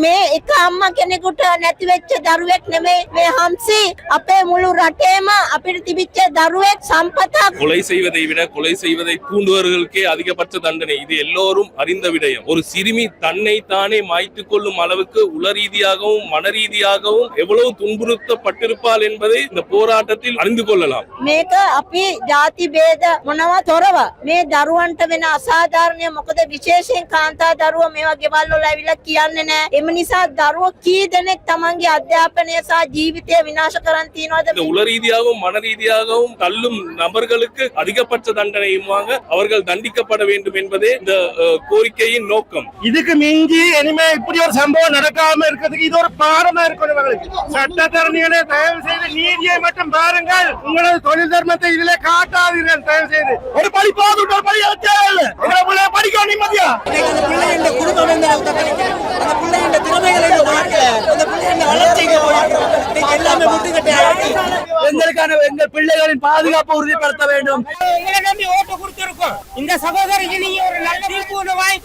මේ එක අම්මා කෙනෙකුට නැති වෙච්ච දරුවෙක් නෙමෙයි මේ හම්සි අපේ මුළු රටේම අපිට තිබිච්ච දරුවෙක් සම්පතක්. கொலை செய்வதை விட கொலை செய்வதை தூண்டுவர்களுக்கே அதிகபட்ச தண்டனை. இது எல்லோரும் அறிந்த விடயம். ஒரு சிறுமி தன்னை தானே மாய்த்துக் கொள்ளும் அளவுக்கு உள ரீதியாகவும் மன ரீதியாகவும் எவ்வளவு துன்புறுத்தப்பட்டிருப்பாள் என்பதை இந்த போராட்டத்தில் அறிந்து கொள்ளலாம். මේක අපි ಜಾති ભેද මොනවා තොරව මේ දරුවන්ට වෙන අසාධාරණය මොකද විශේෂයෙන් කාන්තා දරුවෝ මේවා ගෙවල් වල ඇවිල්ලා කියන්නේ නැහැ. එම නිසා දරුවෝ කී දෙනෙක් තමන්ගේ අධ්‍යාපනය සහ ජීවිතය විනාශ කරන් තියනවද? இந்த உள ரீதியாகவும் மன ரீதியாகவும் தள்ளும் நபர்களுக்கு அதிகபட்ச தண்டனையுமாக அவர்கள் தண்டிக்கப்பட வேண்டும் என்பதே இந்த கோரிக்கையின் நோக்கம். இதுக்கு மிஞ்சி இனிமே இப்படி ஒரு சம்பவம் நடக்காம இருக்கிறதுக்கு இது ஒரு பாடமா இருக்கணும். சட்டத்தரணிகளே தயவு செய்து நீதியை மட்டும் பாருங்கள். உங்களது தொழில் தர்மத்தை இதிலே காட்டாதீர்கள். தயவு செய்து ஒரு படி போது ஒரு படி தேவையில்லை. படிக்க நிம்மதியா அந்த பிள்ளைங்க குடும்பம் அந்த பிள்ளைங்க திறமைகளை அந்த பிள்ளைங்க வளர்ச்சிக்கு எல்லாமே முட்டுக்கட்டை எங்களுக்கான எங்கள் பிள்ளைகளின் பாதுகாப்பு உறுதிப்படுத்த வேண்டும். எங்களை நம்பி ஓட்டு கொடுத்திருக்கோம். இந்த சகோதரிக்கு நீங்க ஒரு நல்ல தீர்ப்பு வாங்கி